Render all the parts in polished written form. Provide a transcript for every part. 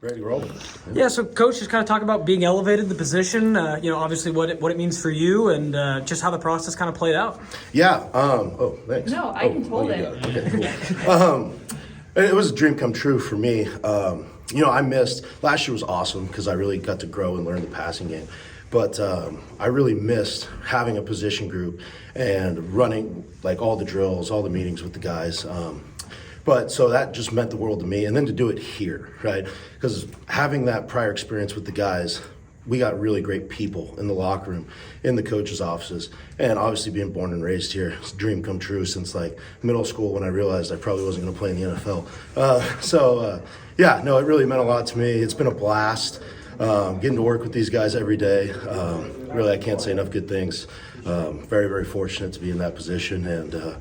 Ready to roll. Yeah, so Coach, just kind of talk about being elevated, the position, obviously what it means for you and just how the process kind of played out. Yeah. Thanks. No, I can hold you it. got Okay, cool. It was a dream come true for me. I missed, last year was awesome because I really got to grow and learn the passing game. But I really missed having a position group and running like all the drills, all the meetings with the guys. But so that just meant the world to me. And then to do it here, right? Because having that prior experience with the guys, we got really great people in the locker room, in the coaches' offices. And obviously being born and raised here, it's a dream come true since like middle school when I realized I probably wasn't gonna play in the NFL. It really meant a lot to me. It's been a blast. Getting to work with these guys every day. Really, I can't say enough good things. Very, very fortunate to be in that position and,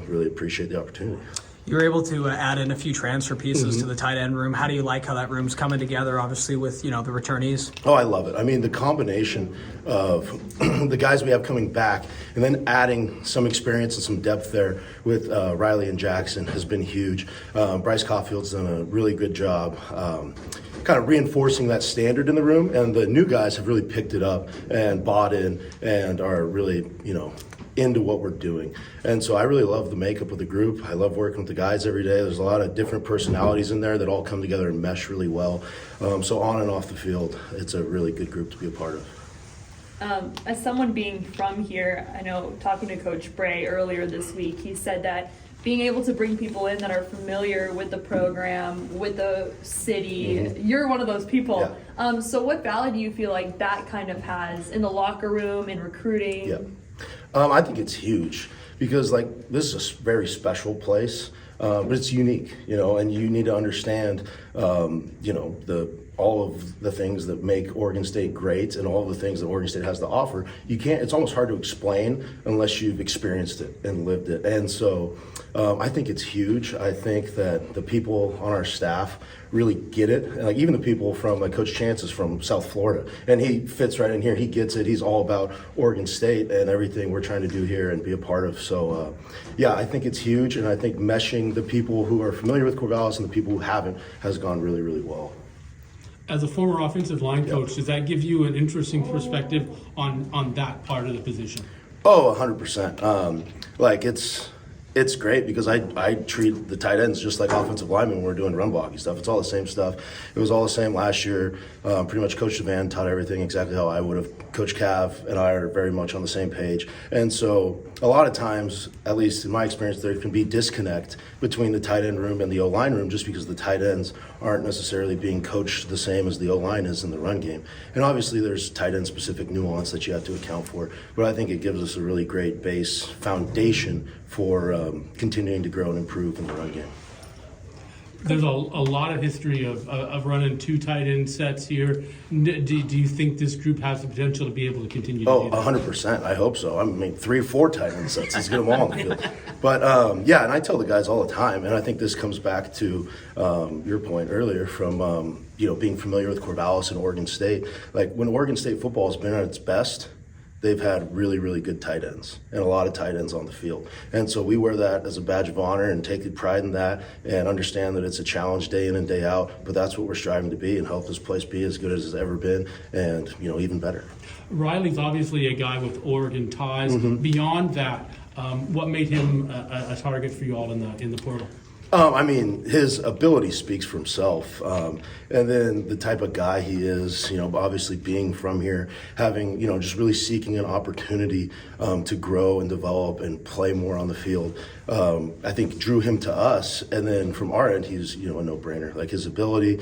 really appreciate the opportunity. You were able to add in a few transfer pieces to the tight end room. How do you like how that room's coming together, obviously, with, the returnees? Oh, I love it. I mean, the combination of the guys we have coming back and then adding some experience and some depth there with Riley and Jackson has been huge. Bryce Caulfield's done a really good job kind of reinforcing that standard in the room, and the new guys have really picked it up and bought in and are really, into what we're doing. And so I really love the makeup of the group. I love working with the guys every day. There's a lot of different personalities in there that all come together and mesh really well. So on and off the field, it's a really good group to be a part of. As someone being from here, I know talking to Coach Bray earlier this week, he said that being able to bring people in that are familiar with the program, with the city, you're one of those people. Yeah. So what value do you feel like that kind of has in the locker room, in recruiting? Yeah. I think it's huge because this is a very special place, but it's unique, and you need to understand, all of the things that make Oregon State great and all of the things that Oregon State has to offer. It's almost hard to explain unless you've experienced it and lived it. And so I think it's huge. I think that the people on our staff really get it. And even the people from Coach Chance is from South Florida, and he fits right in here. He gets it. He's all about Oregon State and everything we're trying to do here and be a part of. So I think it's huge, and I think meshing the people who are familiar with Corvallis and the people who haven't has gone really, really well. As a former offensive line coach, does that give you an interesting perspective on that part of the position? Oh, 100%. It's great because I treat the tight ends just like offensive linemen when we're doing run blocking stuff. It's all the same stuff. It was all the same last year. Pretty much Coach Devan taught everything exactly how I would have. Coach Cav and I are very much on the same page. And so a lot of times, at least in my experience, there can be disconnect between the tight end room and the O-line room just because the tight ends aren't necessarily being coached the same as the O-line is in the run game. And obviously there's tight end specific nuance that you have to account for. But I think it gives us a really great base foundation for continuing to grow and improve in the run game. There's a lot of history of running two tight end sets here. Do you think this group has the potential to be able to continue to do that? 100%. I hope so. I mean, 3 or 4 tight end sets. Let's get them all on the field. But, and I tell the guys all the time, and I think this comes back to your point earlier from, being familiar with Corvallis and Oregon State. Like, when Oregon State football has been at its best, they've had really, really good tight ends and a lot of tight ends on the field. And so we wear that as a badge of honor and take pride in that and understand that it's a challenge day in and day out, but that's what we're striving to be and help this place be as good as it's ever been and, even better. Riley's obviously a guy with Oregon ties. Beyond that, what made him a target for you all in the portal? His ability speaks for himself. And then the type of guy he is, obviously being from here, having, just really seeking an opportunity to grow and develop and play more on the field, I think drew him to us. And then from our end, he's, a no-brainer. Like his ability,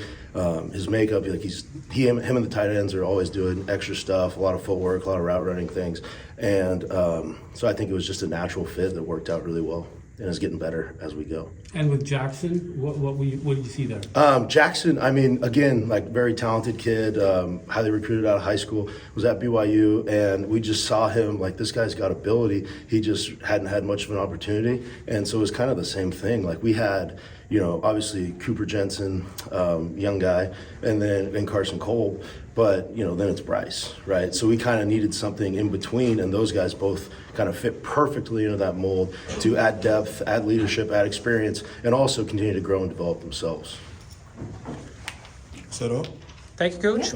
his makeup, him and the tight ends are always doing extra stuff, a lot of footwork, a lot of route running things. And so I think it was just a natural fit that worked out really well. And is getting better as we go. And with Jackson, what did you see there? Jackson, again, very talented kid, highly recruited out of high school, was at BYU, and we just saw him, this guy's got ability. He just hadn't had much of an opportunity, and so it was kind of the same thing. We had, obviously Cooper Jensen, young guy, and Carson Kolb, but, then it's Bryce, right? So we kind of needed something in between, and those guys both kind of fit perfectly into that mold to add depth, add leadership, add experience, and also continue to grow and develop themselves. that all? Thank you, Coach.